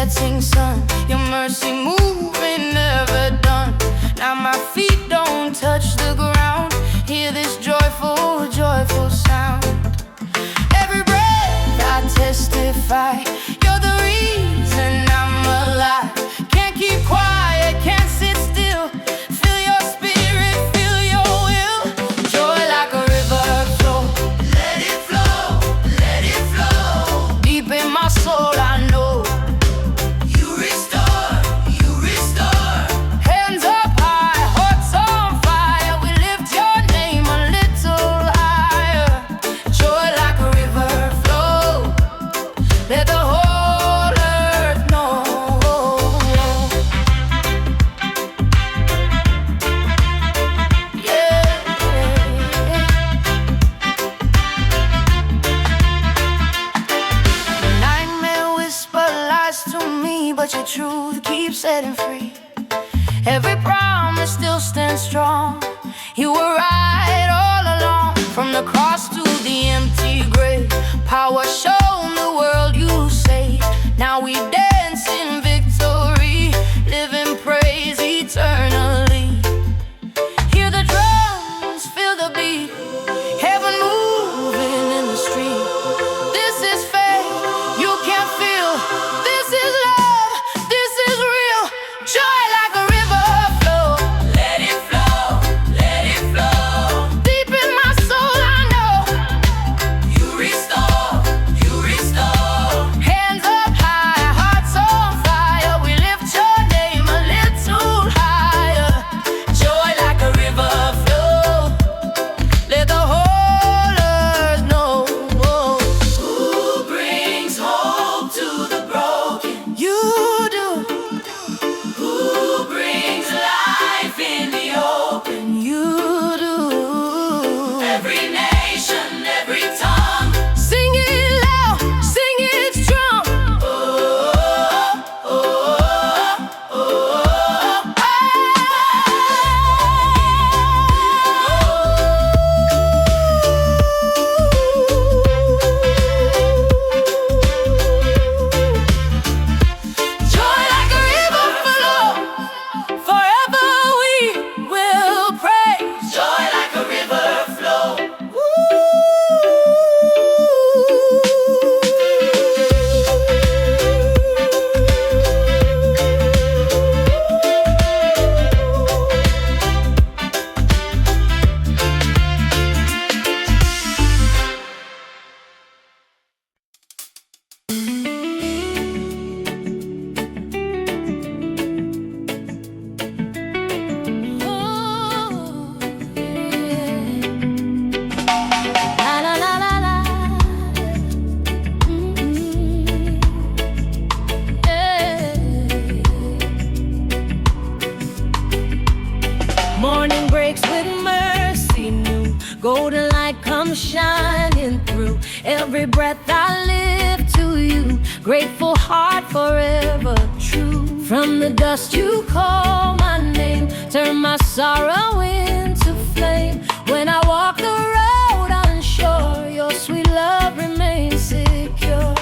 setting sun, your mercy moving, never done. Now my feet don't touch the ground. Hear this joyful, joyful sound. Every breath I testify, you're the reason I'm alive. Can't keep quiet, can't sit still. Feel your spirit, feel your will. Joy like a river flow. Let it flow, let it flow. Deep in my soul I know you restore, you restore. Hands up high, hearts on fire. We lift your name a little higher. Joy like a river flow. Let the whole earth know. Yeah. The nightmare whisper lies to me, but your truth keeps setting free. Every promise still stands strong. You were right all along. From the cross to the empty grave, power shown, the world you saved. Now we dance in victory, live in praise eternally. Hear the drums, feel the beat, heaven moving in the street. This is faith you can feel. This is love, this is real. Joy like a river flow. Let it flow, let it flow. Deep in my soul I know you restore, you restore. Hands up high, hearts on fire. We lift your name a little higher. Joy like a river flow. Let the whole earth know. Who brings hope to the broken? You do. Who brings life in the open? You do. Every nation, every tongue, sing it loud, sing it strong. Oh, oh, oh, oh, Joy like a river flow. Forever we will praise. Joy like a river flow. La la la la la. Morning breaks with mercy new. Golden light comes shining through. Every breath I live to you. Grateful heart forever true. From the dust you call my name. Turn my sorrow into flame. When I walk the road unsure, your sweet love remains secure.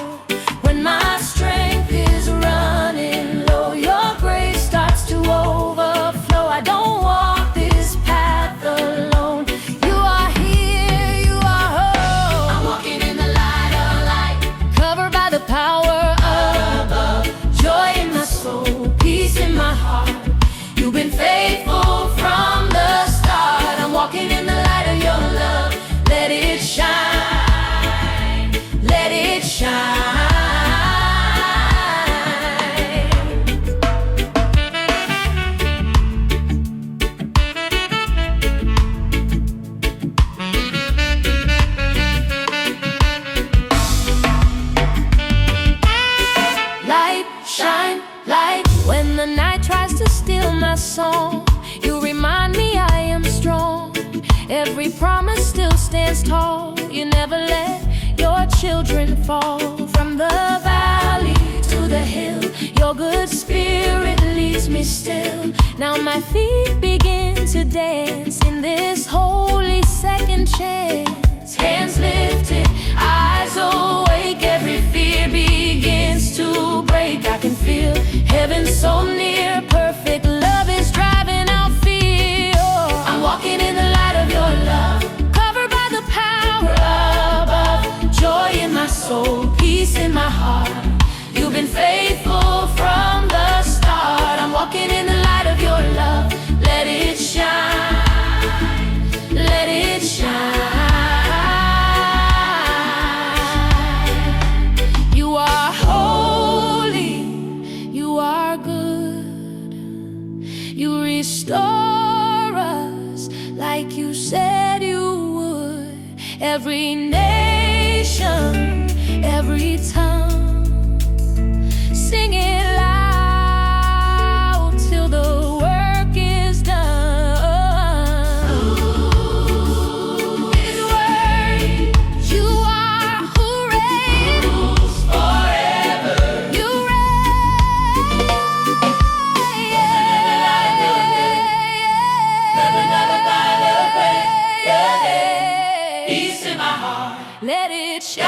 When my strength is running low, your grace starts to overflow. I don't walk this path alone. You are here, you are home. I'm walking in the light of light, covered by the power above. Joy in my soul, peace in my heart. You've been faithful from the start. I'm walking in the light of your love. Let it shine, let it shine. Light, shine, light. When the night tries to steal my song, you remind me I am strong. Every promise still stands tall. You never let your children fall. From the valley to the hill, your good spirit leads me still. Now my feet begin to dance in this holy second chance. Hands lifted, eyes awake, every fear begins to break. I can feel every nation, every tongue. Sing it loud till the work is done. His word, you are who reigns forever. You reign. Peace in my heart, let it shine.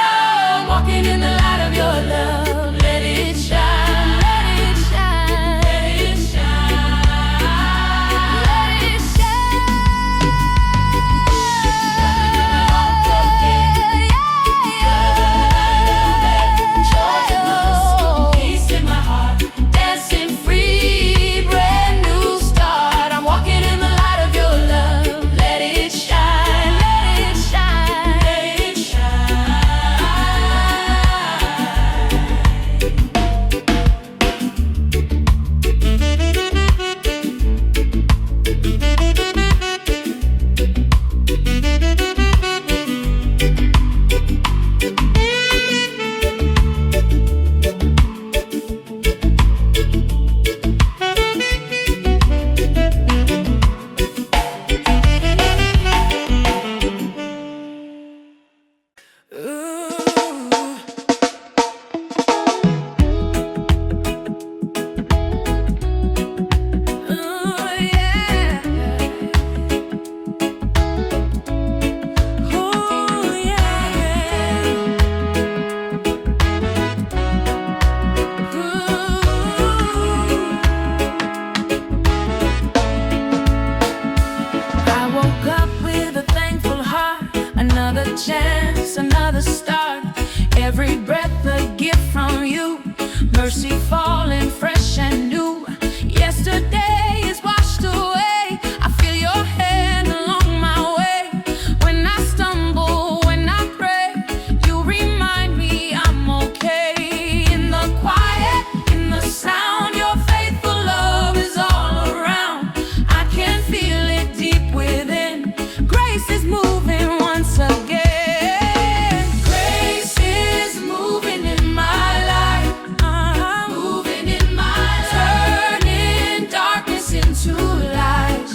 I'm walking in the light of your love. Let it shine, let it shine, let it shine, let it shine. Peace in my heart, dancing free, brand new start. I'm walking in the light of your love. Let it shine, let it shine, let it shine. Another chance, another start. Every breath a gift from you. Mercy falling fresh and new. Yesterday is washed away. I feel your hand along my way. When I stumble, when I pray, you remind me I'm okay. In the quiet, in the sound, your faithful love is all around. I can feel it deep within. Grace is moving once again. Grace is moving in my life, moving in my life, turning darkness into light,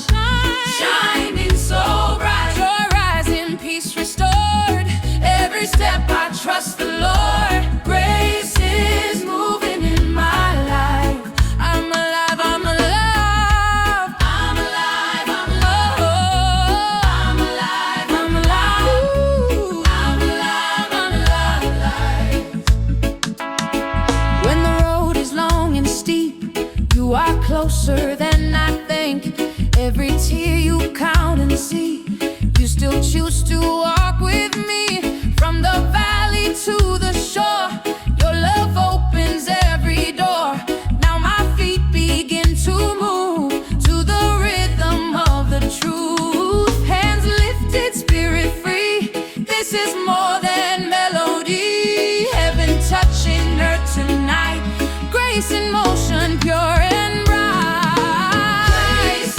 shining so bright, joy rising, peace restored. Every step I trust the Lord. Grace is moving in my life. I'm alive, I'm alive, I'm alive, I'm alive, I'm alive, I'm alive, I'm alive, I'm alive. When the road is long and steep, you are closer than I think. Every tear you count and see, you still choose to walk with me. From the valley to the shore, your love opens every door. Now my feet begin to move to the rhythm of the truth. Hands lifted, spirit free. This is more than melody. Heaven touching earth tonight. Grace in motion, pure and bright. Grace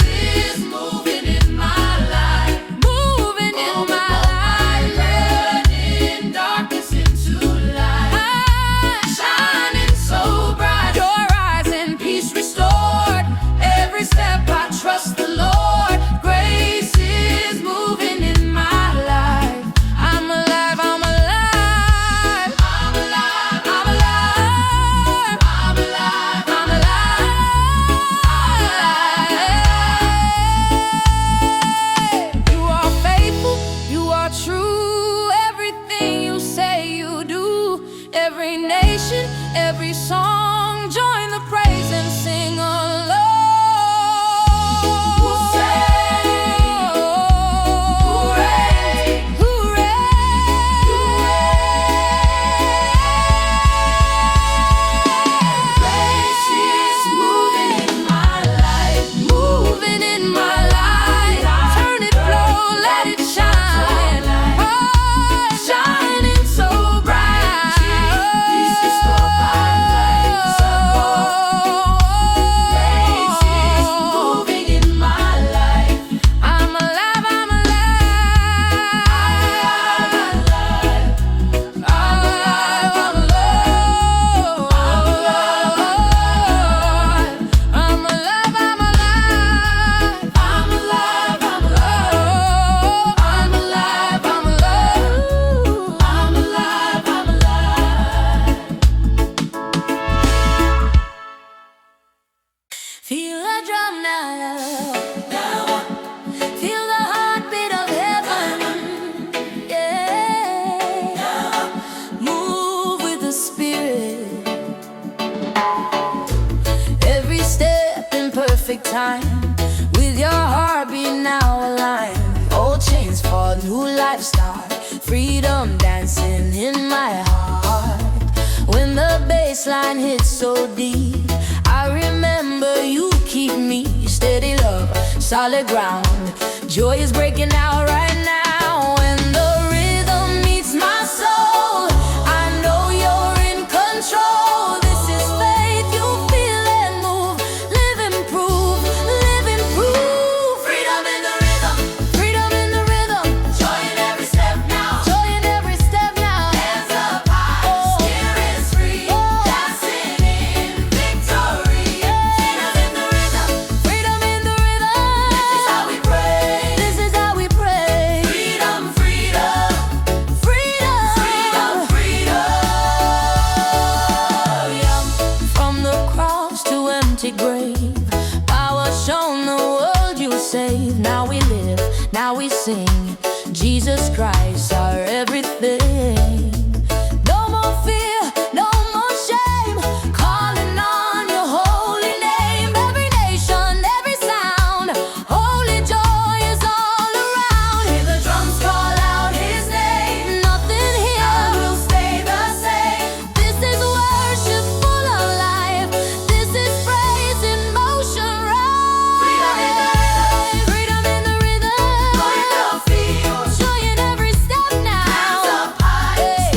is moving in my life, moving in my life, turning darkness into light, shining so bright, joy rising, peace restored. Every step I trust the Lord. Grace is moving in my life. I'm alive. time. With your heartbeat now aligned, old chains fall, new life start. Freedom dancing in my heart. When the bass line hits so deep, I remember you keep me steady, love, solid ground. Joy is breaking out right now. When the rhythm meets my soul, I know you're in control. This is faith, you feel and move. Live and prove, live and prove. Freedom in the rhythm, freedom in the rhythm. Joy in every step now, joy in every step now. Hands up high, spirit's free, dancing in victory. Freedom in the rhythm, freedom in the rhythm. This is how we pray, this is how we pray. Freedom, freedom, freedom, freedom, freedom. From the cross to empty grave, power shown, the world you save. Now we live, now we sing. Jesus Christ, our everything. No more fear, no more shame. Calling on your holy name. Every nation, every sound. Holy joy is all around. Hear the drums call out his name. Nothing here will stay the same. This is worship full of life. This is praise in motion, right? Freedom in the rhythm, freedom in the rhythm. Joy in every step now. Hands up high,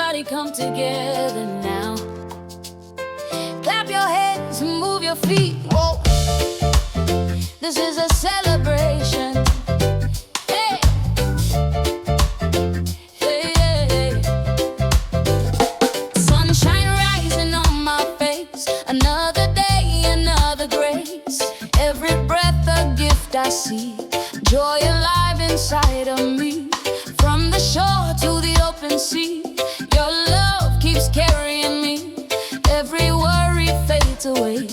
Everybody come together now. Clap your hands and move your feet. Whoa. This is a celebration. Hey. Hey, hey, hey. Sunshine rising on my face. Another day, another grace. Every breath a gift I see. Joy alive inside of me. From the shore to the open sea, your love keeps carrying me. Every worry fades away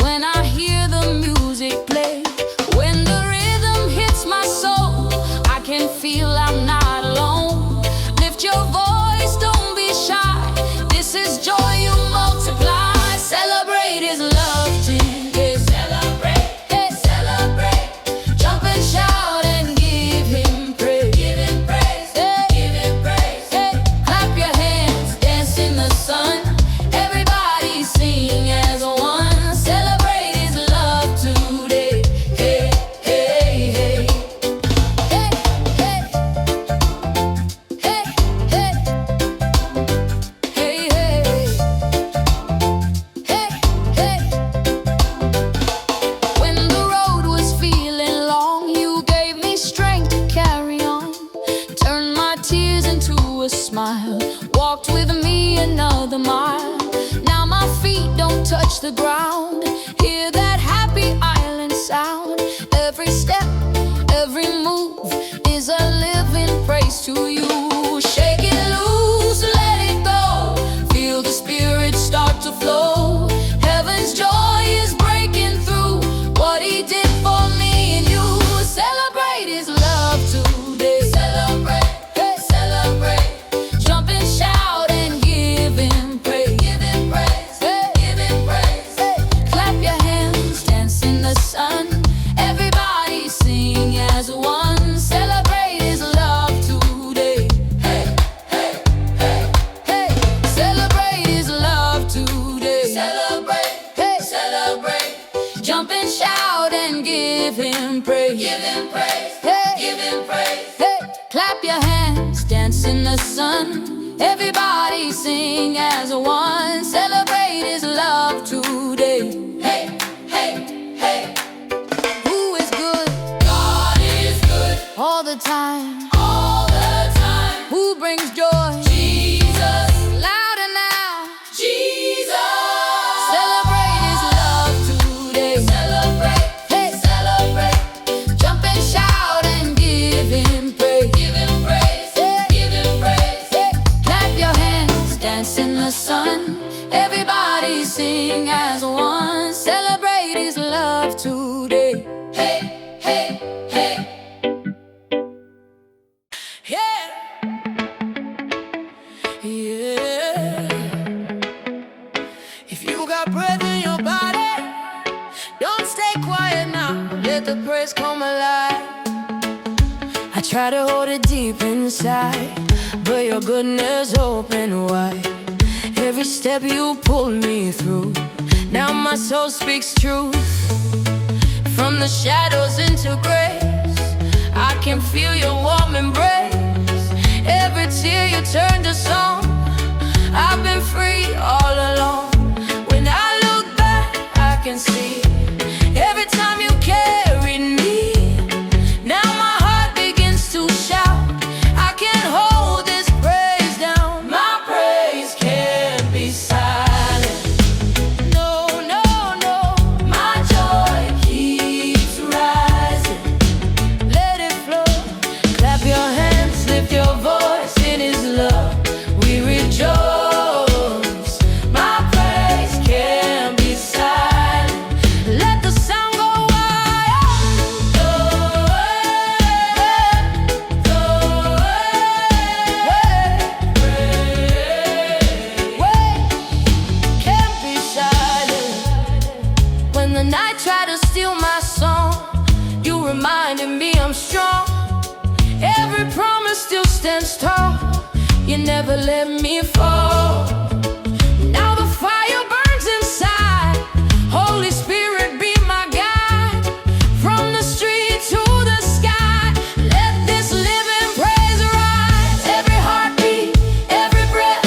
when I hear the music play. When the rhythm hits my soul, I can feel I'm not alone. Lift your voice, don't be shy. This is joy you multiply. Celebrate His love today. Celebrate, hey, celebrate. Jump and shout and give Him praise. Give Him praise, hey, give Him praise. Hey, clap your hands, dance in the sun. Everybody sing as one. Celebrate His love today. Hey, hey, hey. Hey, hey. Hey, hey. Hey, hey. Hey, hey. When the road was feeling long, you gave me strength to carry on. Turned my tears into a smile. Walked with me another mile. Now my feet don't touch the ground. Hear that happy island sound. Every step, every move is a living praise to you. Shake it loose, let it go. Feel the spirit start to flow. Heaven's joy is breaking through. What He did for me and you. Celebrate His love today. Celebrate, hey, celebrate. Jump and shout and give Him praise. Give Him praise, hey, give Him praise. Hey, clap your hands, dance in the sun. Everybody sing as one. Celebrate His love today. Hey, hey, hey, hey. Celebrate His love today. Celebrate, hey, celebrate. Jump and shout and give Him praise. Give Him praise, hey, give Him praise. Hey, clap your hands, dance in the sun. Everybody sing as one. Celebrate His love today. Hey, hey, hey. Who is good? God is good. All the time. All the time. Who brings joy? Jesus. Louder now. Jesus. Celebrate His love today. Celebrate, hey, celebrate. Jump and shout and give Him praise. Give Him praise, hey, give Him praise. Hey, clap your hands, dance in the sun. Everybody sing as one. Celebrate His love today. Hey, hey, hey. Yeah. Yeah. If you got breath in your body, don't stay quiet now. Let the praise come alive. I try to hold it deep inside, but your goodness open wide. Every step you pulled me through. Now my soul speaks truth. From the shadows into grace, I can feel your warm embrace. Every tear you turn to song. I've been free all along. When I look back, I can see every time you carried me. Now my heart begins to shout. I can't hold this praise down. My praise can't be silent. No, no, no. My joy keeps rising. Let it flow. Clap your hands, lift your voice in His love. We rejoice. My praise can't be silent. Let the sound go wild. Go away, go away. Can't be silent. When the night tried to steal my song, you reminded me I'm strong. Every promise still stands tall. You never let me fall. Now the fire burns inside. Holy Spirit, be my guide. From the street to the sky, let this living praise rise. Every heartbeat, every breath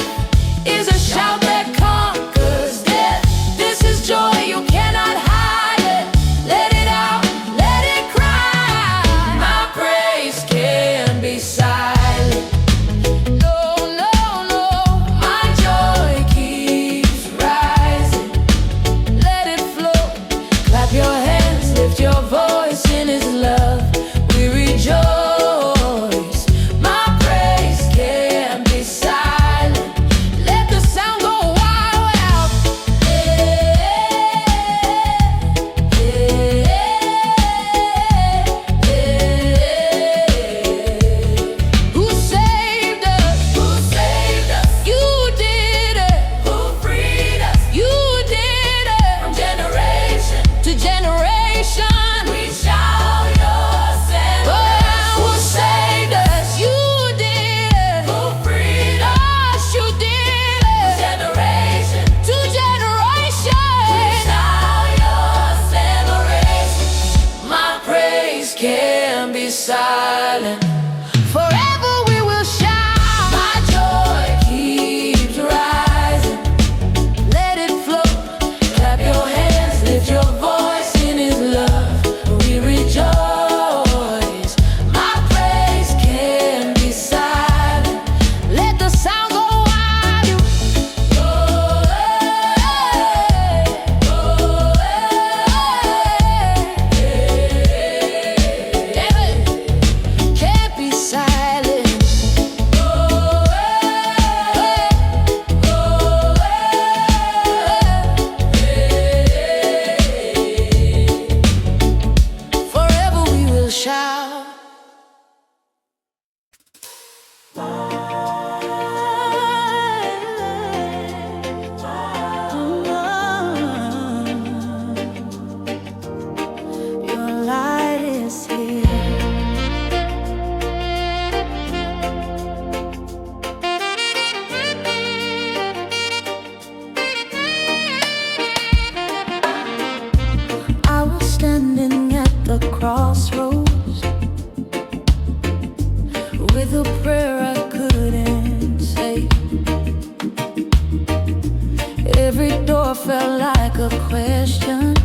a question.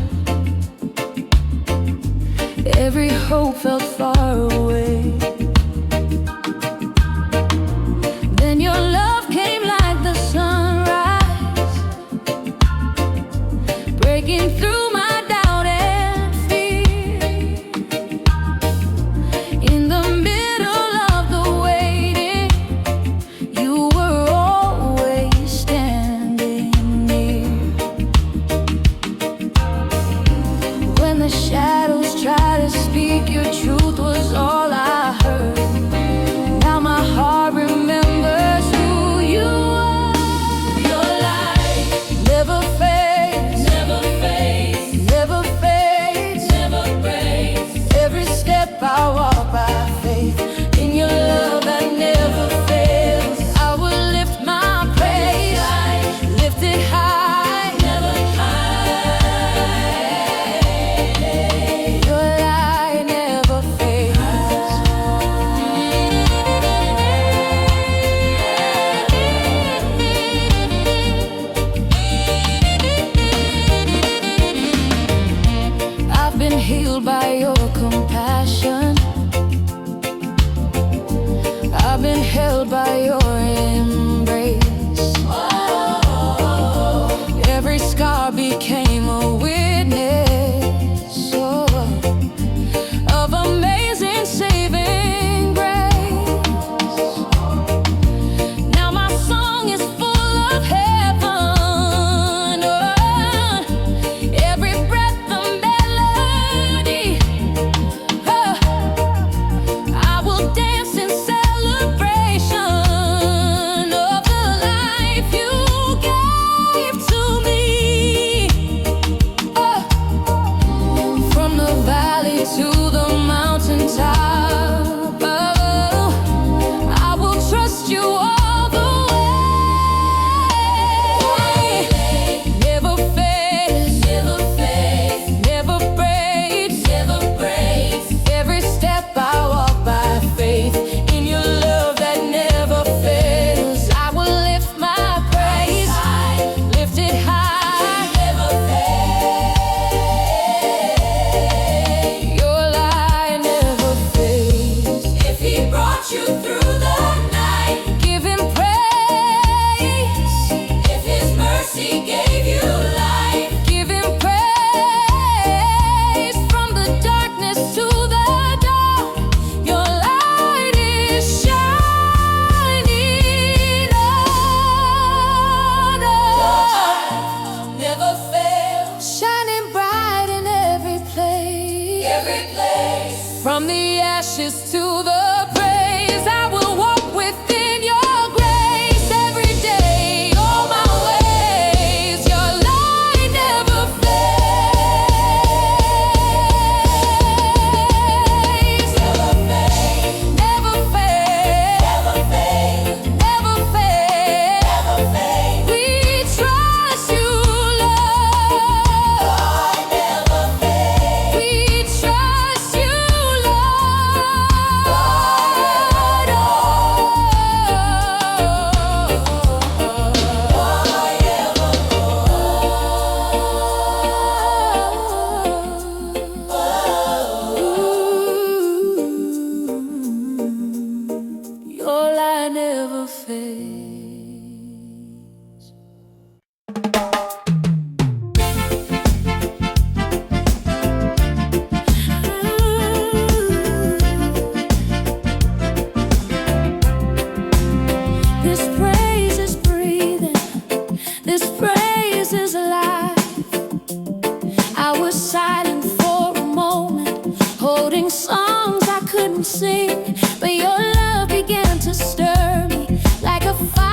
Every hope felt far away. Then your love came like the sunrise, breaking through my doubt and fear. In the middle of the waiting, you were always standing near. When the shadows tried to speak, your truth was all I heard. Now my heart remembers who you are. Your light never fades, never fades, never fades, never breaks. Every step I walk by faith in your love that never fails. I will lift my praise, lift it high, never high. Your light never fades. I've been healed by your compassion. I've been held by your embrace. Every scar became a witness of amazing saving grace. Now my song is full of heaven. Every breath a melody. I will dance in celebration of the life you gave to me. From the valley to the mountaintop, I will trust you all the way. Never fades, never fades, never breaks, never breaks. Every step I walk by faith in your love that never fails. I will lift my praise, lift it high, never fade. Your light never fades. If he brought you through the night, give him praise. If his mercy gave you life, give him praise. From the darkness to the dawn, your light is shining on us. Never fails, shining bright in every place, every place. From the ashes to the praise, I will walk within your grace every day, all my ways. Your light never fades, never fades, never fades, never fades, never fades, never fades. We trust you, Lord, never fades. We trust you, Lord. Your light never fades. This praise is breathing, this praise is alive. I was silent for a moment, holding songs I couldn't sing, but your love began to stir me like a fire.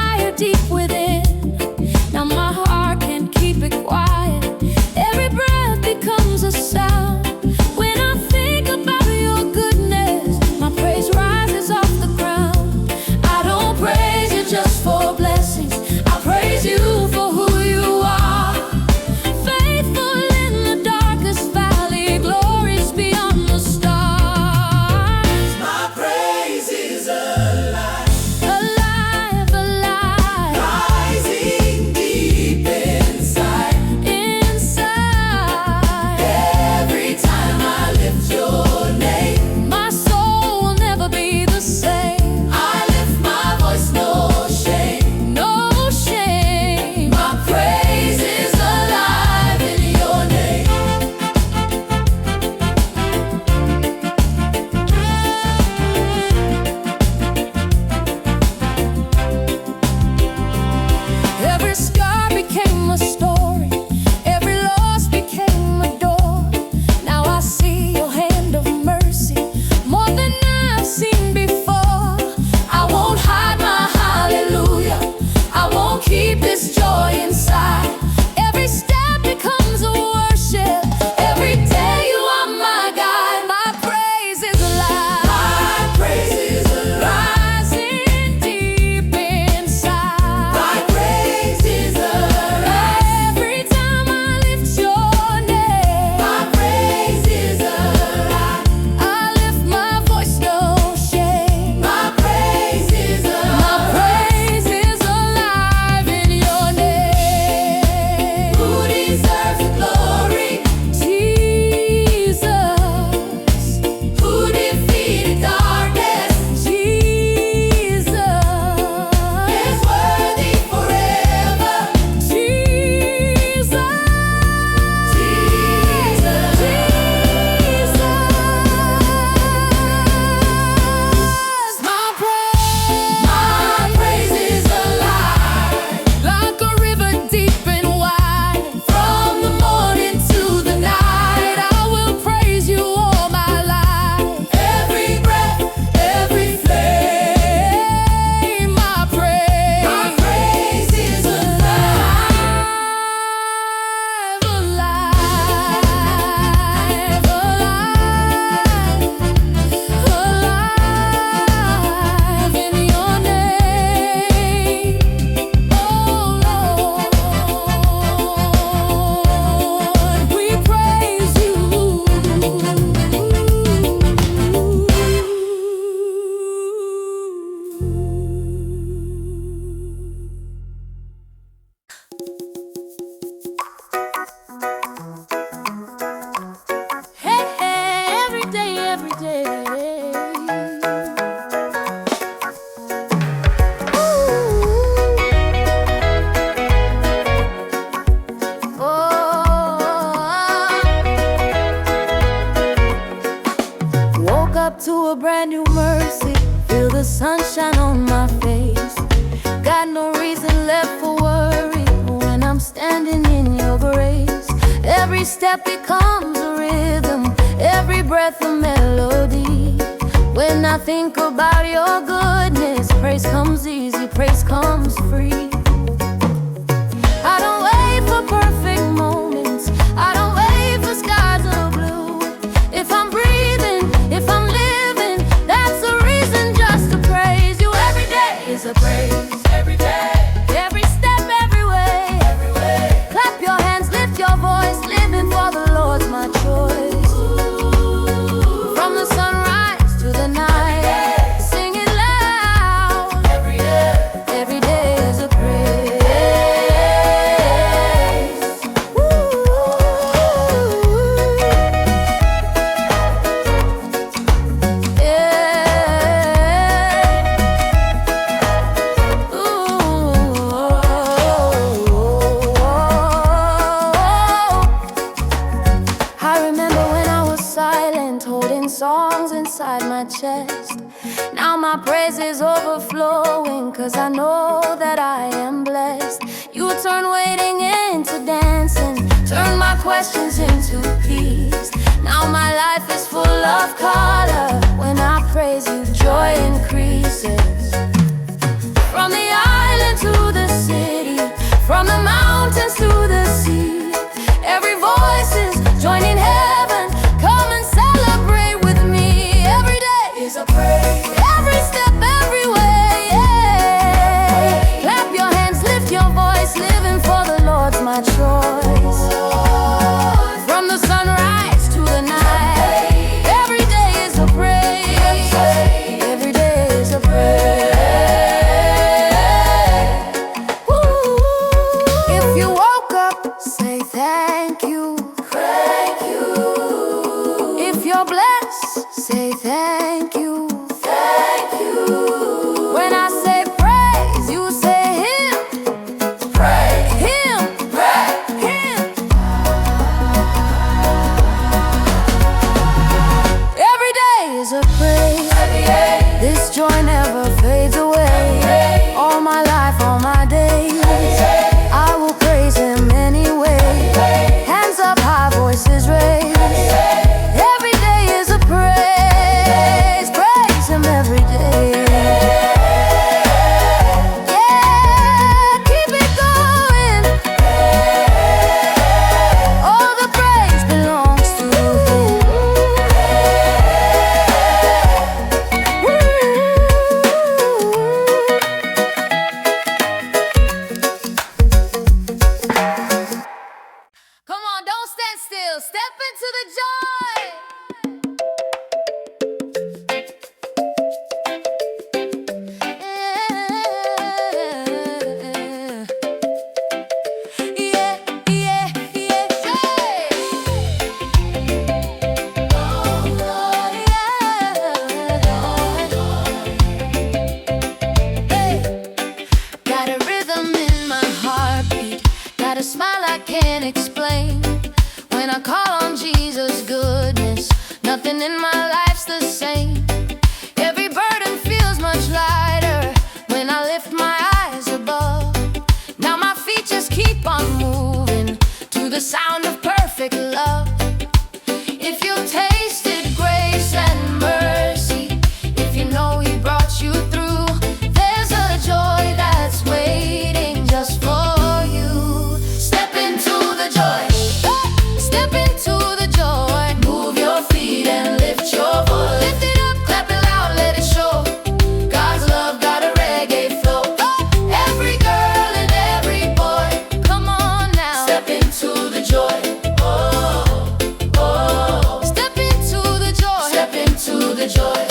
step becomes a rhythm, every breath a melody. When I think about your goodness, praise comes easy, praise comes free. I don't wait for perfect moments, I don't wait for skies of blue. If I'm breathing, if I'm living, that's a reason just to praise you. Every day is a praise, every day. Every step, every way, every way. Clap your hands, lift your voice, living for the Lord's my choice. From the sunrise to the night, sing it loud. Every day is a praise. Holding songs inside my chest. Now my praise is overflowing, 'cause I know that I am blessed. You turn waiting into dancing, turn my questions into peace. Now my life is full of color. When I praise you, joy increases. From the island to the city, from the mountains to the sea, every voice is joining heaven. Come and celebrate with me. Every day is a praise, every step, every way, yeah. Clap your hands, lift your voice, living for the Lord's my choice. From the sunrise to the night, every day is a praise, every day is a praise. If you woke up, say thank you. Thank you. If you're blessed, say thank you. Thank you. When I say praise, you say him. Praise him. Praise him. Every day is a praise. This joy never fades away. All my life, all my days, I will praise him anyway. Hands up high, voices raised. Every day is a praise. Praise him every day. Yeah, keep it going. All the praise belongs to him. Come on, don't stand still. Step into the joy. Yeah, yeah, yeah, say. Oh, Lord, yeah. Hey. Got a rhythm in my heartbeat, got a smile I can't explain. When I call on Jesus' goodness, nothing in my life's the same. Every burden feels much lighter when I lift my eyes above. Now my feet just keep on moving to the sound of perfect love. If you've tasted grace and mercy, if you know he brought you through, there's a joy that's waiting just for you. Step into the joy. Step into the joy. Move your feet and lift your voice. Lift it up, clap it loud, let it show. God's love got a reggae flow. Every girl and every boy, come on now. Step into the joy. Oh, oh. Step into the joy. Step into the joy.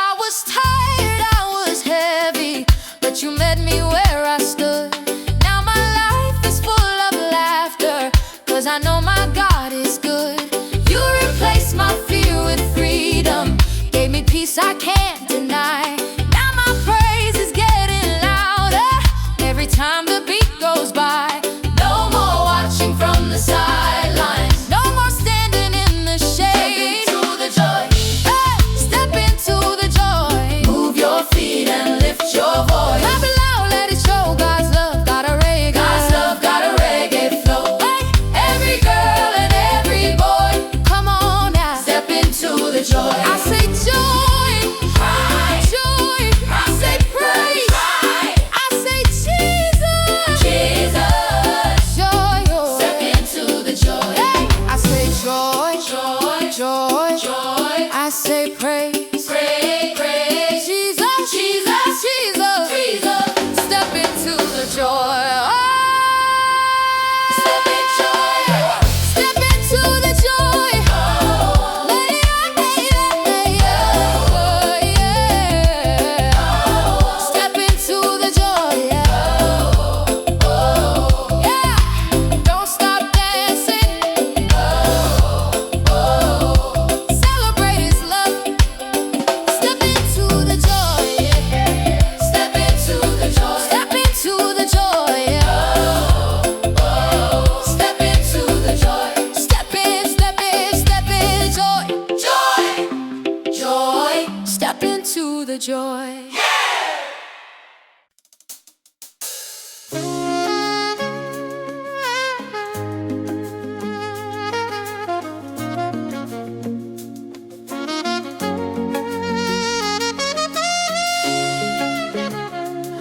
I was tired, I was heavy, but you met me where I stood. Now my life is full of laughter, 'cause I know my God is good. You replaced my fear with freedom, gave me peace I can't deny. Now my praise is getting louder every time the beat goes by. No more watching from the sidelines, no more standing in the shade. Step into the joy. Hey, step into the joy. Move your feet and lift your voice. Clap it loud, let it show God's love. praise. Praise, praise. Jesus, Jesus, Jesus, Jesus. Step into the joy. Step in joy. Step into the joy. Step into the joy. Yeah. Don't stop dancing. Celebrate His love. Step into the joy. Step into the joy. Step into the joy. Step into the joy. Step in, step in, step in. Joy, joy, joy. Step into the joy.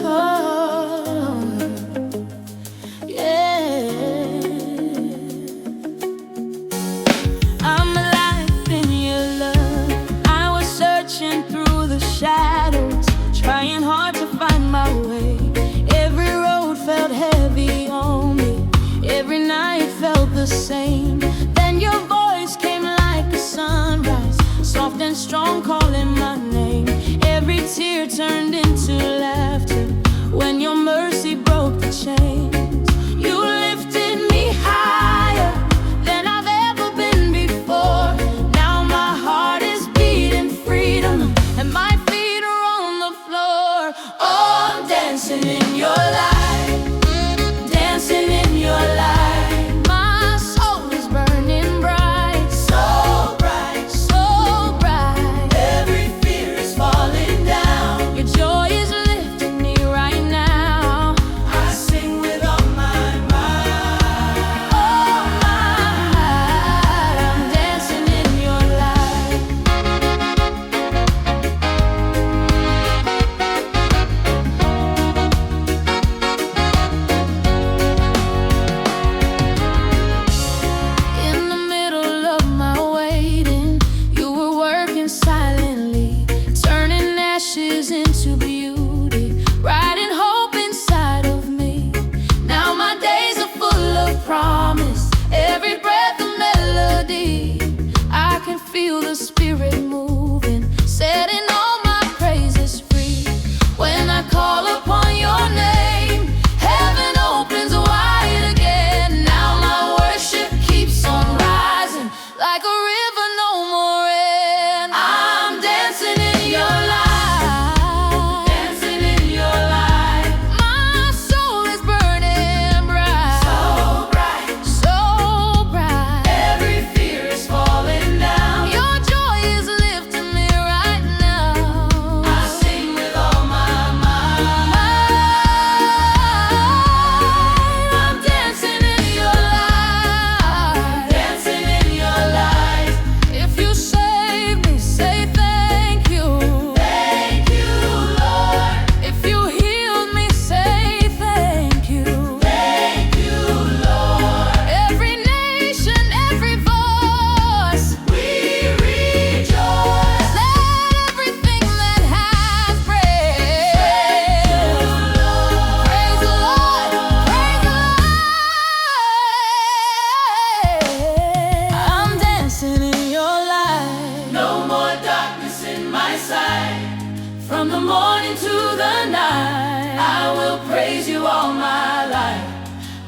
Oh, yeah. I'm alive in your love. I was searching through the shadows, trying hard to find my way. Every road felt heavy on me. Every night felt the same. Then your voice came like a sunrise, soft and strong, calling my name. Every tear turned into laughter when your mercy broke the chains. You lifted me higher than I've ever been before. Now my heart is beating freedom and my feet are on the floor. Oh, I'm dancing in your light, dancing in your light. My soul is burning bright, so bright, so bright. Every fear is falling down. Your joy is lifting me right now. I sing with all my might. Oh, my might. I'm dancing in your light. In the middle of my waiting, you were working silently, turning ashes into beauty, writing hope inside of me. Now my days are full of promise, every breath a melody. I can feel the Spirit moving, setting all my praises free. When I call upon your name, heaven opens wide again. Now my worship keeps on rising like a river, no more end. I'm dancing in your light, dancing in your light. My soul is burning bright, so bright, so bright. Every fear is falling down. Your joy is lifting me right now. I sing with all my might. I'm dancing in your light, dancing in your light. If you save me, say thank you. Thank you, Lord. If you healed me, say thank you. Thank you, Lord. Every nation, every voice, we rejoice. Let everything that has praise the Lord. Praise the Lord. Praise the Lord. I'm dancing in your light. No more darkness in my sight. From the morning to the night, I will praise you all my life.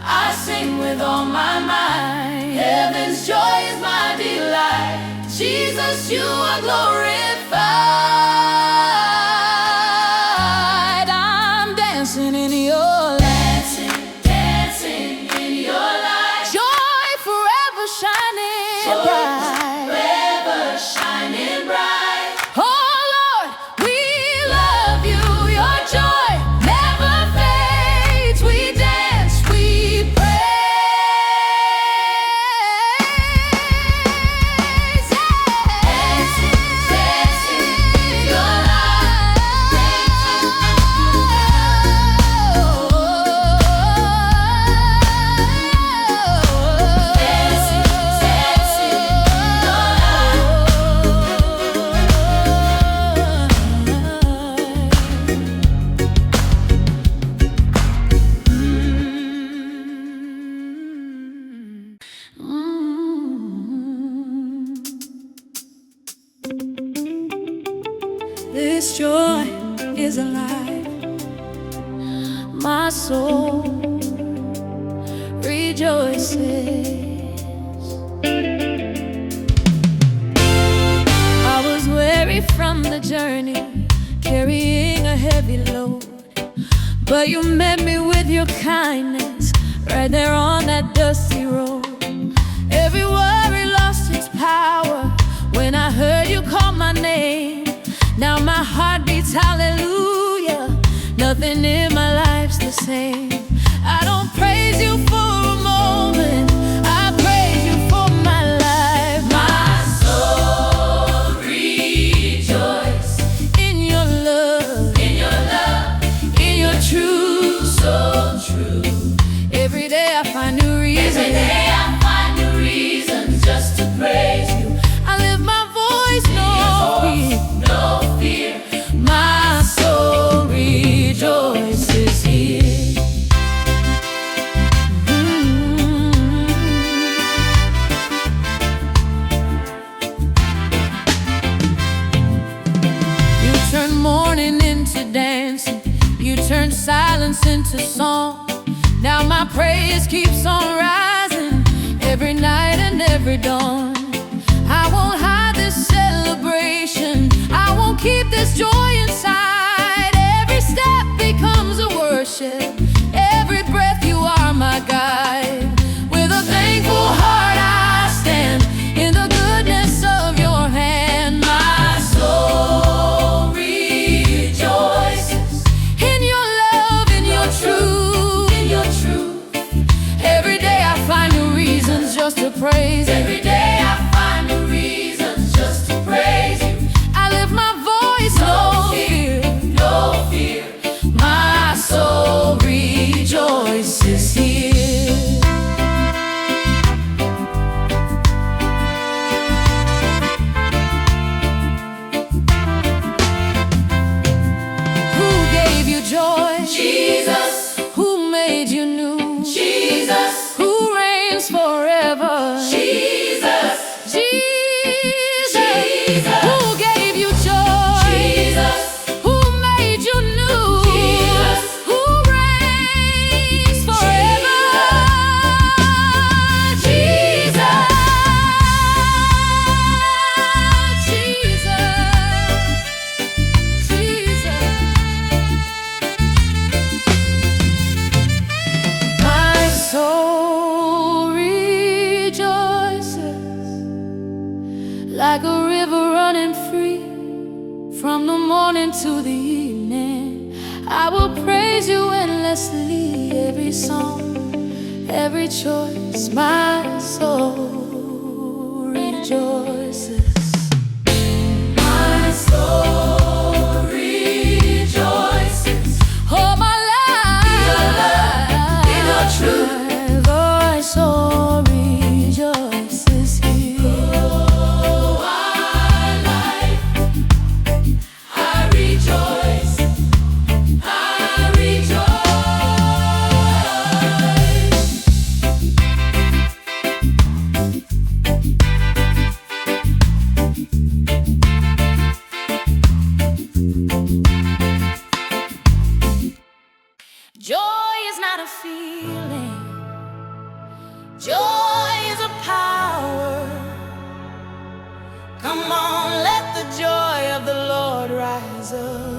I sing with all my might. Heaven's joy is my delight. Jesus, you are glorified. I'm dancing in your light. Dancing, dancing in your light. Joy forever shining bright. Forever shining bright. Oh Lord, we love you. Your joy never fades. We dance, we praise. Dancing, dancing. This joy is alive. My soul rejoices. I was weary from the journey, carrying a heavy load, but you met me with your kindness right there on that dusty road. Every worry lost its power when I heard you call my name. Now my heart beats hallelujah. Nothing in my life's the same. I don't praise you for a moment, I praise you for my life. My soul rejoices in your love, in your love, in your truth, so true. Every day I find new reasons. Every day I find new reasons just to praise you. I lift my voice, no fear, no fear. My soul rejoices here. You turn mourning into dancing, you turn silence into song. Now my praise keeps on rising every night and every dawn. I won't hide this celebration, I won't keep this joy inside. Every step becomes a worship, every breath you are my guide. With a thankful heart I stand in the goodness of your hand. My soul rejoices in your love, in your truth, in your truth. Every day I find new reasons just to praise you. Every day I find new reasons just to praise you. I lift my voice, no fear, no fear. My soul rejoices here. Who gave you joy? Jesus. Who made you new? Jesus. Who reigns forever? Jesus. Jesus. Jesus. Who gave you joy? Jesus. Who made you new? Jesus. Who reigns forever? Jesus. Jesus. Jesus. My soul rejoices like a river running free from the morning to the evening. I will praise you endlessly. Every song, every choice, my soul rejoices. My soul rejoices. Oh, my life, in your love, in your truth. My soul rejoices here. Oh, our life, I rejoice, I joy is not a feeling, joy is a power. Come on, let the joy of the Lord rise up.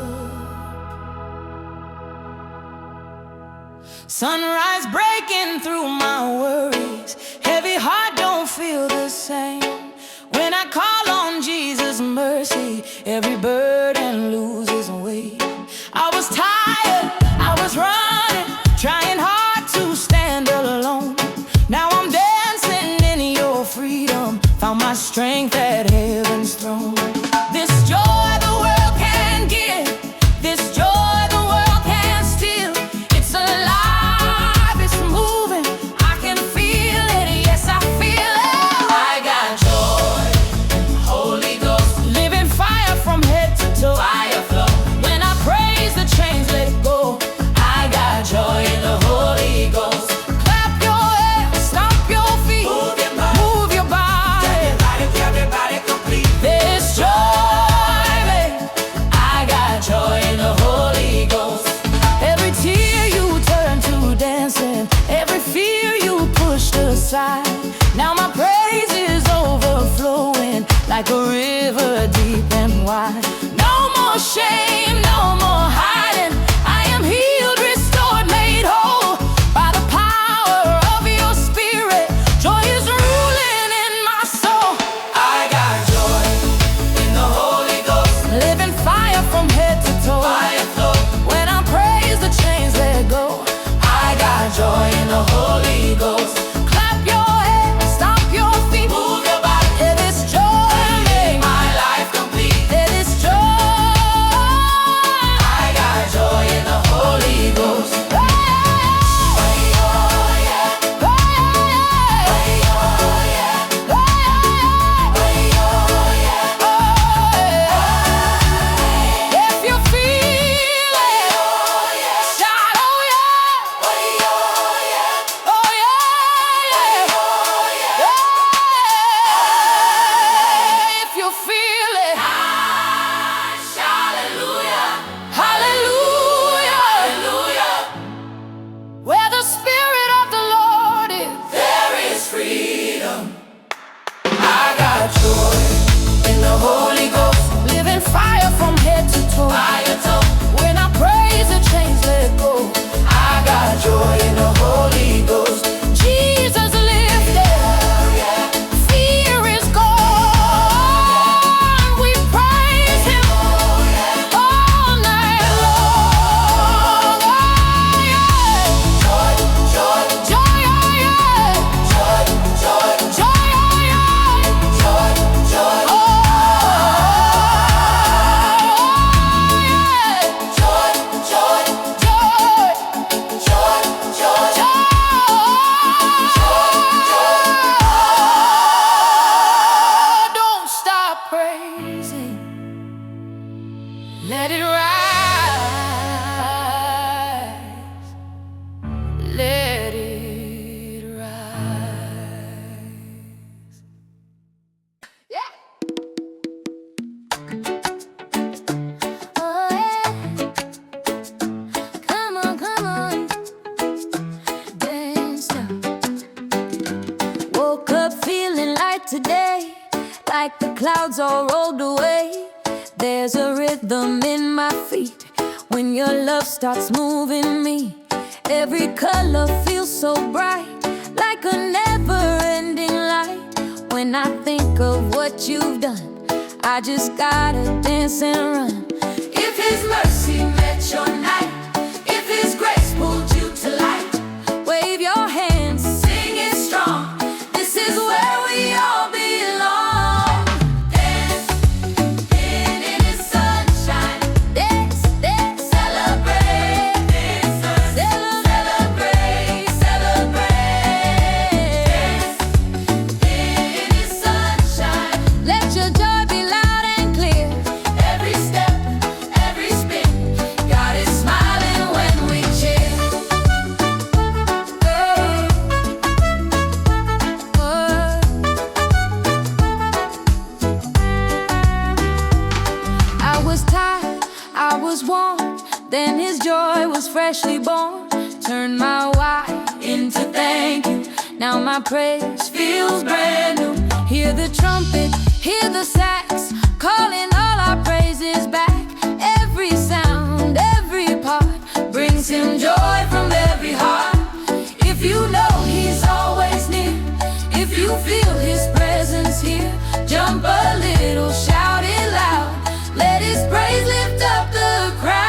Sunrise breaking through my worries, heavy heart don't feel the same. When I call on Jesus' mercy, every burden loses weight. I was tired, I was running, trying hard to stand alone. Now I'm dancing in your freedom, found my strength at heaven's throne. This joy the world can't give, this joy the world can't steal. It's alive, it's moving, I can feel it, yes I feel it. I got joy, Holy Ghost, living fire from head to toe. Fire reason why. No more shame, no more hiding. I am healed, restored, made whole by the power of your spirit. Joy is ruling in my soul. I got joy in the Holy Ghost, living fire from head to toe. Fire flow. When I praise, the chains let go. I got joy in the Holy Ghost. Clap your hands, stomp your feet, move your body. It is joy, make my life complete. It is joy. I got joy in the Holy Ghost. Holy Ghost, living fire from head to toe. Fire toe. When I praise, the chains let go. I got joy in the Holy Ghost. Jesus lifted, fear is gone. We praise Him all night long. Joy, joy, joy, joy, joy, joy, joy, joy, joy. Let it rise, let it rise. Yeah. Oh yeah. Come on, come on. Dance now. Woke up feeling light today, like the clouds all rolled away. There's a rhythm in my feet when your love starts moving me. Every color feels so bright, like a never-ending light. When I think of what you've done, I just gotta dance and run. If His mercy met your night, if His grace pulled you to light, wave your hands, sing it strong. This is where we all belong. Then His joy was freshly born. Turned my why into thank you. Now my praise feels brand new. Hear the trumpet, hear the sax, calling all our praises back. Every sound, every part brings Him joy from every heart. If you know He's always near, if you feel His presence here, jump a little, shout it loud. Let His praise lift up the crowd.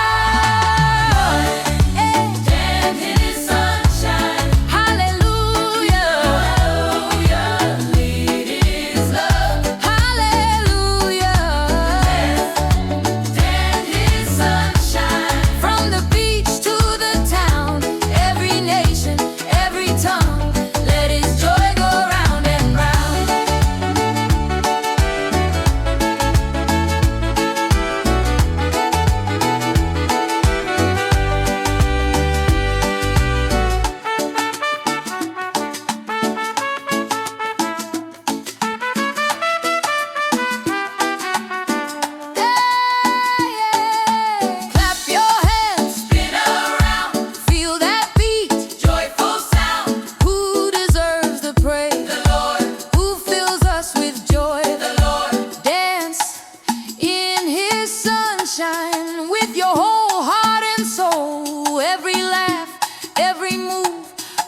Hallelujah.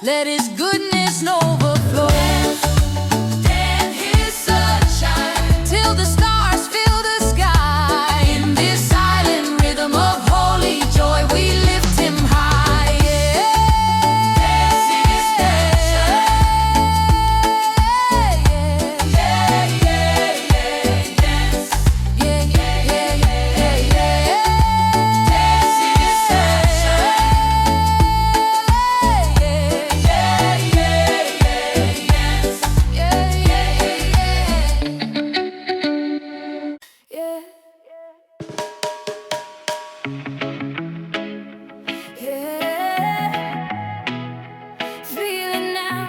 let His goodness overflow. And His sunshine till the stars fill the sky. In this silent rhythm of holy joy, we lift Him high. Feeling now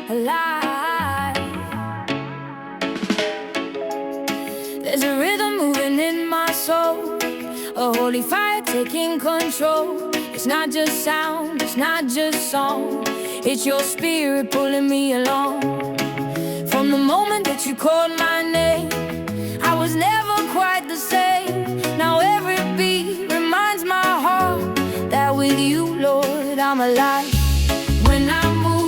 alive. There's a rhythm moving in my soul, a holy fire taking control. It's not just sound, it's not just song, it's your spirit pulling me along. From the moment that you called my name, I was never quite the same. Now every beat reminds my heart that with you, Lord, I'm alive. When I move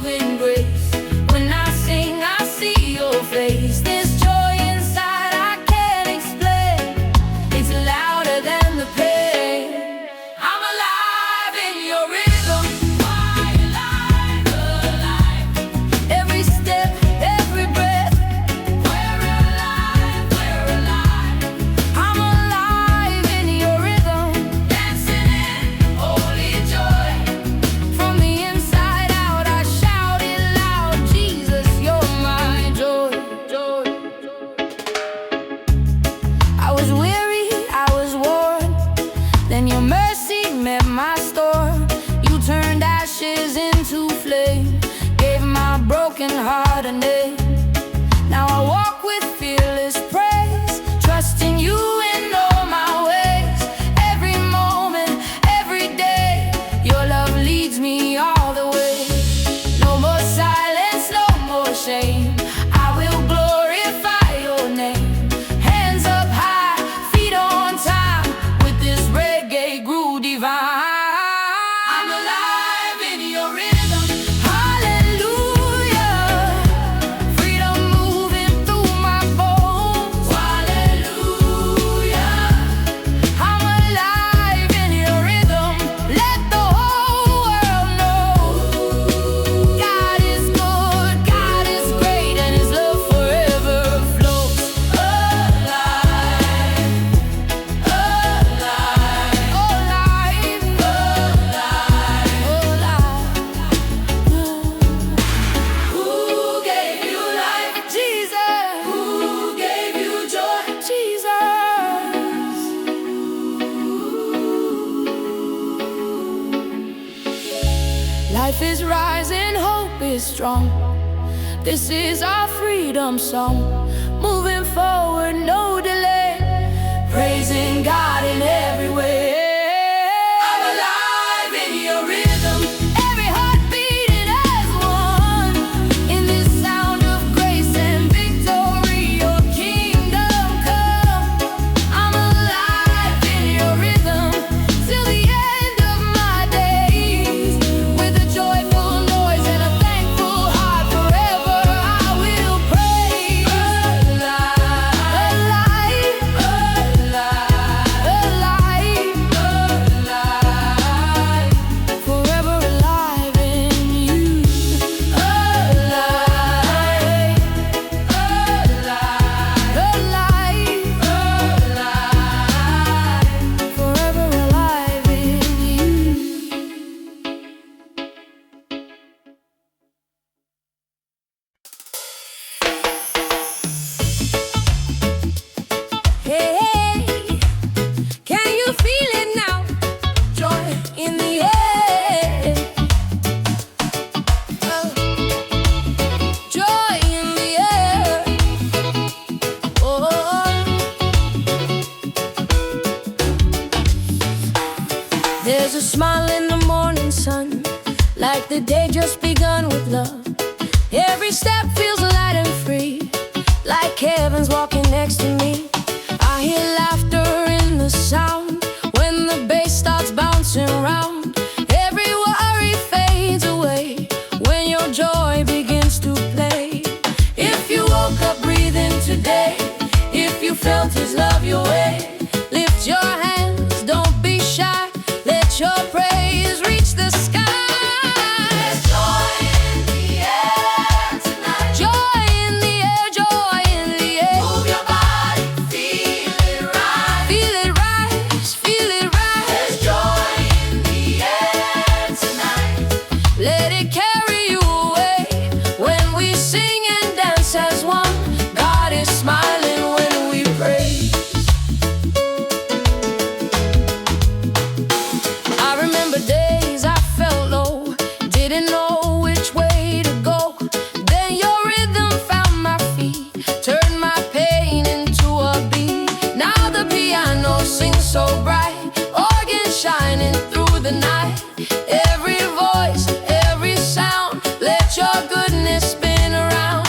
in grace. When I sing, I see your face. This joy inside I can't explain, it's louder than the pain. I'm alive in your rhythm. Why alive, alive? Every step, every breath, we're alive, we're alive. I'm alive in your rhythm, dancing in holy joy. From the inside out, I shout it loud, Jesus, you're my joy, joy. I was weary, I was worn, then your mercy met my storm. You turned ashes into flame, gave my broken heart a name. Now I walk with fearless praise, trusting you in all my ways. Every moment, every day, your love leads me all the way. No more silence, no more shame, I will glorify your name. Hands up high, feet on time, with this reggae groove divine. I'm alive in your rhythm. Hallelujah. Freedom moving through my bones. Hallelujah. I'm alive in your rhythm. Let the whole world know God is good, God is great, and His love forever flows. Alive, alive, alive, alive. Who gave you life? Jesus. Who gave you joy? Jesus. Life is rising, hope is strong. This is our freedom song. Moving forward, no delay. Praising God in every way. I'm alive in your rhythm. Every heart beating as one. In this sound of grace and victory, your kingdom come. I'm alive in your rhythm till the end of my days. With a joyful noise and a thankful heart, forever I will praise. Alive, alive, alive, alive, forever alive in you. Alive, alive, alive, alive, forever alive in you. Hey, can you feel it now? Joy in the air. Oh, joy in the air. Oh, there's a smile in the morning sun, like the day just begun with love. Every step feels light and free, like heaven's walking next to me. I hear laughter in the sound when the bass starts bouncing round. Every word felt His love your way. Lift your hands, don't be shy. Let your praise reach the sky. There's joy in the air tonight. Joy in the air, joy in the air. Move your body, feel it rise. Feel it rise, feel it rise. There's joy in the air tonight. Let it carry you away when we sing and dance as one. God is smiling when we praise. I remember days I felt low, didn't know which way to go. Then your rhythm found my feet, turned my pain into a beat. Now the piano sings so bright, organ shining through the night. Every voice, every sound, let your goodness spin around.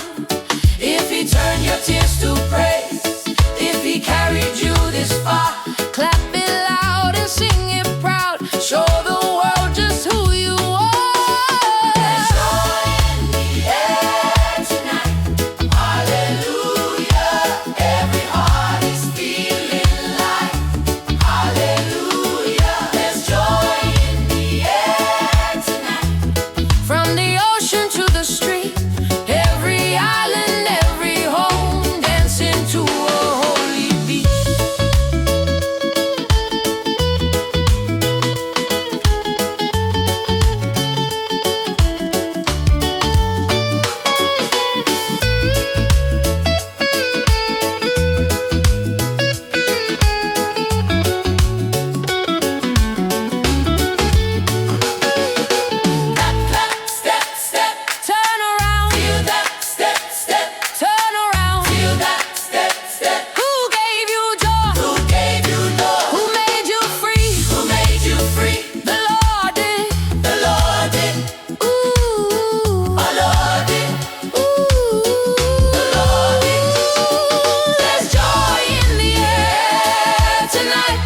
If He turned your tears to praise, if He carried you this far, clap it loud and sing it proud. Show the world just who you are. There's joy in the air tonight. Hallelujah. Every heart is feeling light. Hallelujah. There's joy in the air tonight. From the ocean to the street, every island, every home, dancing to a holy beat. Clap, clap, step, step, turn around. Feel that, step, step, turn around. Feel that, step, step. Who gave you joy? Who gave you joy? Who made you free? Who made you free? The Lord did. The Lord did. Ooh, our Lord did. Ooh, the Lord did. There's joy in the air tonight.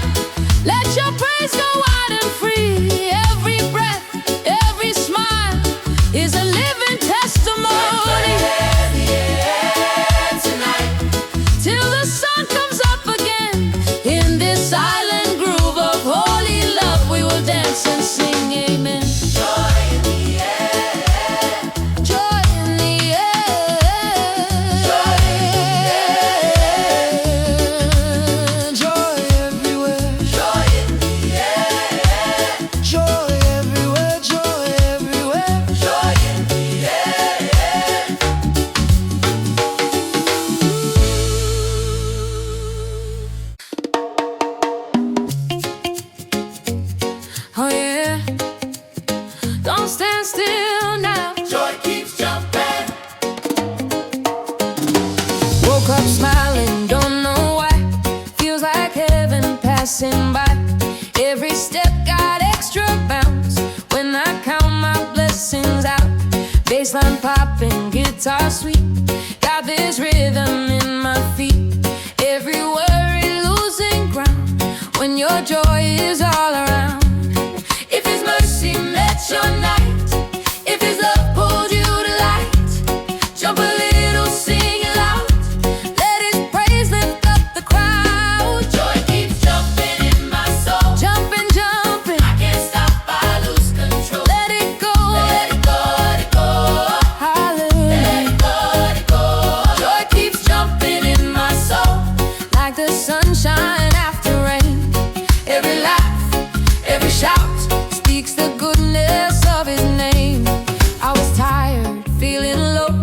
Let your praise go wide and free. Every breath, every smile is a living testimony. Tonight, till the sun comes up again. In this silent groove of holy love, we will dance and sing amen. Joy in the air. Joy in the air. Joy in the air. Joy everywhere. Joy in the air. Joy everywhere. Joy everywhere. Joy in the air. Oh yeah. Don't stand still now. Joy keeps jumping. Woke up smiling, don't know why. Feels like heaven passing by. Every step got extra bounce when I count my blessings out. Bassline popping, guitar sweet. Got this rhythm in my feet. Every worry losing ground when your joy is all around. If His mercy met your night, if His love pulled you to light, jump a little, sing it loud. Let His praise lift up the crowd. Joy keeps jumping in my soul. Jumping, jumping. I can't stop, I lose control. Let it go, let it go, let it go. Hallelujah. Let it go, let it go. Joy keeps jumping in my soul, like the sunshine after rain. Every laugh, every shout speaks the goodness of His name. I was tired, feeling low,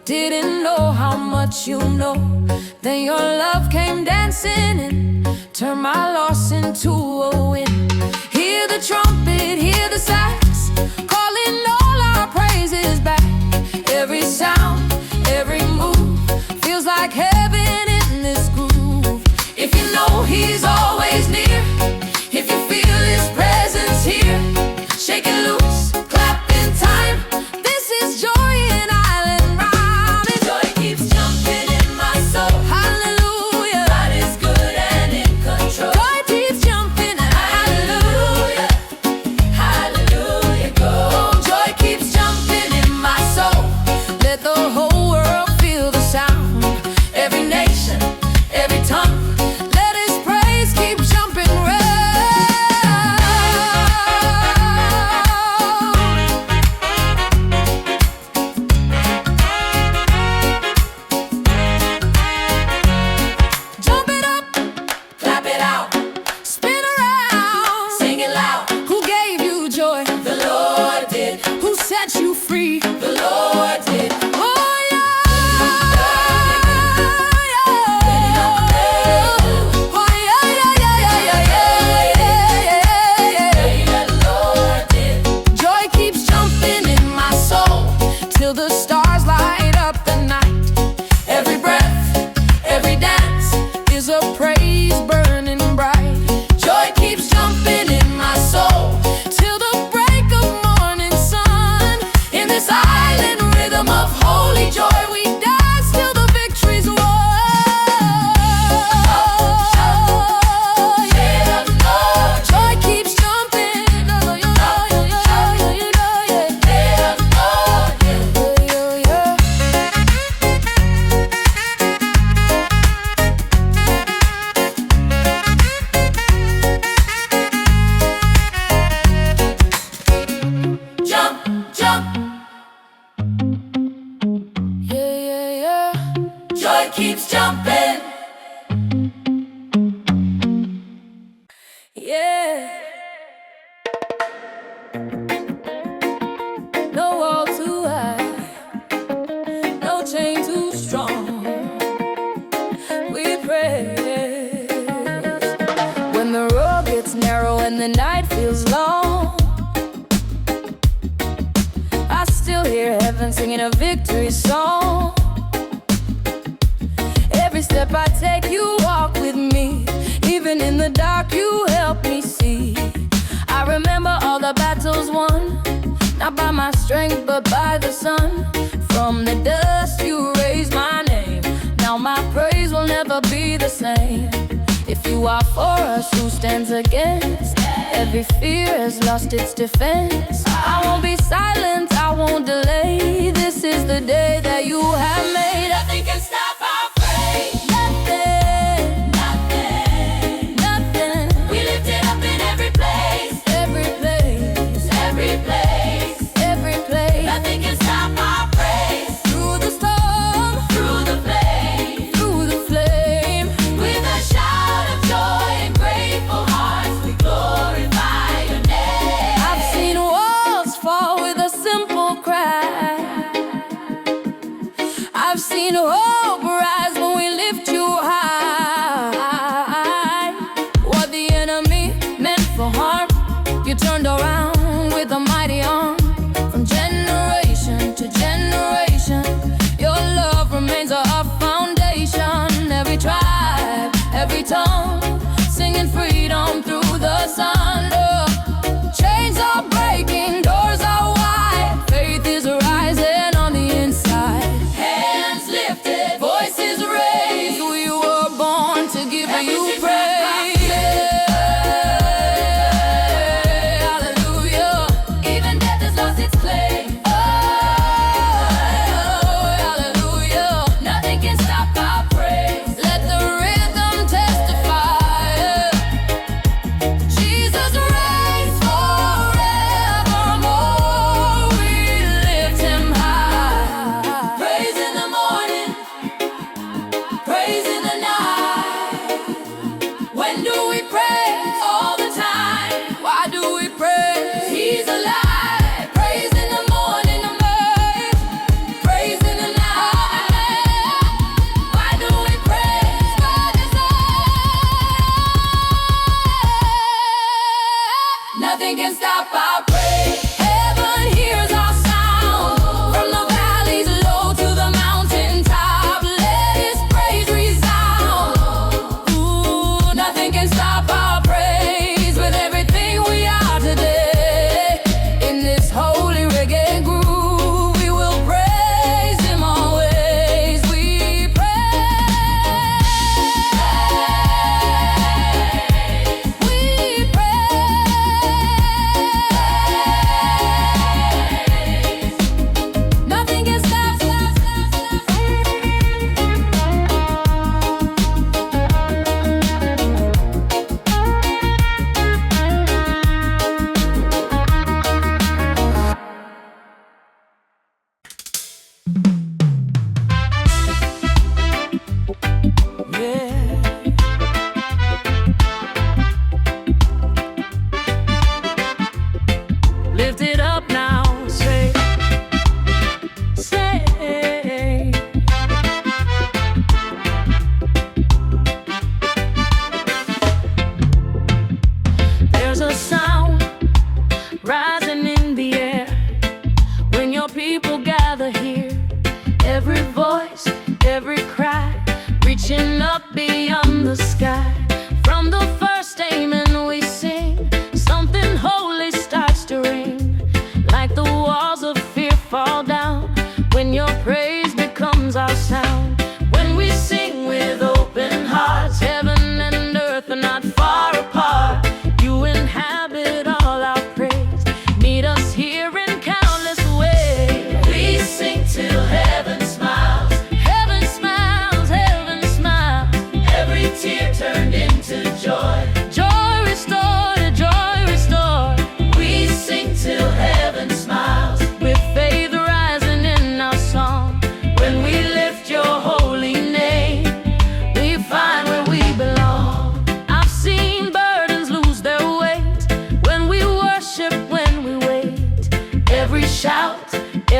didn't know how much you know. Then your love came dancing in, turned my loss into a win. Hear the trumpet, hear the sax, calling all our praises back. Every sound, every move feels like heaven in this groove. If you know He's always near, if you feel His presence here, shake it loose, clap in time. This is joy in Island Round. And joy keeps jumping in my soul. Hallelujah. God is good and in control. Joy keeps jumping. Hallelujah. Hallelujah. Go. Oh, joy keeps jumping in my soul. Let the whole world feel the sound. Every nation, every tongue, of praise burning bright. Joy keeps jumping in my soul till the break of morning sun. In this island rhythm of holy joy, we dance till the victory's won. Joy keeps jumping. Joy keeps jumping. Yeah. No wall too high, no chain too strong. We praise when the road gets narrow and the night feels long. I still hear heaven singing a victory song. Every step I take, you walk with me. Even in the dark, you help me see. I remember all the battles won, not by my strength, but by the sun. From the dust, you raised my name. Now my praise will never be the same. If you are for us, who stands against? Every fear has lost its defense. I won't be silent, I won't delay. This is the day that you have made. Nothing can stop our praise. Nothing, nothing, nothing. We lift it up in every place. Every place, every place, every place. Nothing can stop our praise. Through the storm, through the flame, through the flame. With a shout of joy and grateful hearts, we glorify your name. I've seen walls fall with a simple cry. I've seen hope rise when we lift you high. What the enemy meant for harm, you turned around with a mighty arm. From generation to generation, your love remains our foundation. Every tribe, every tongue, singing freedom through the sun. Chains are breaking, doors are wide. Faith is rising on the inside. Hands lifted, voices raised. We were born to give you praise. Hallelujah. Even death has lost its claim. Oh, hallelujah. Nothing can stop our praise. Let the rhythm testify. Jesus reigns forevermore. We lift him high. Praise in the morning, praise in the night.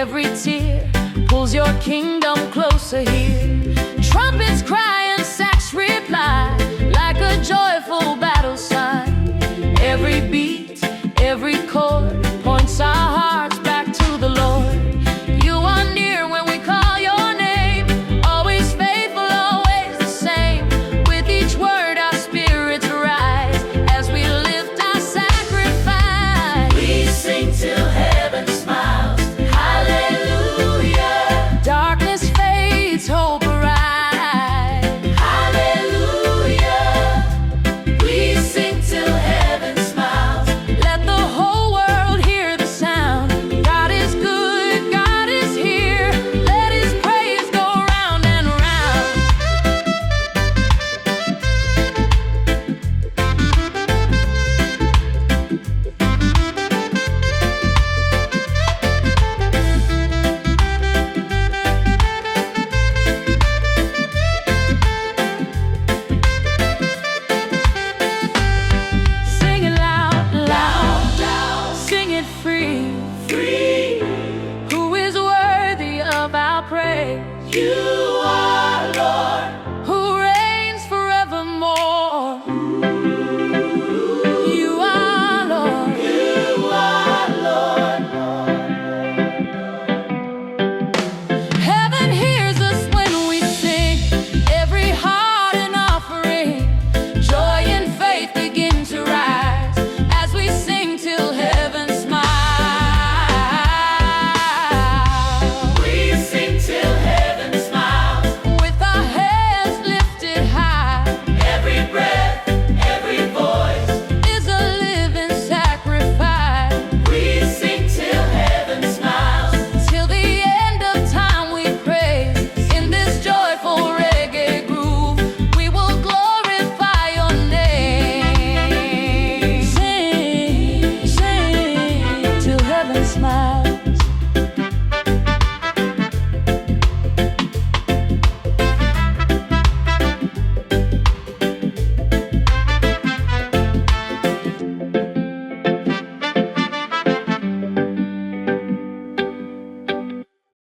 Every tear pulls your kingdom closer here. Trumpets cry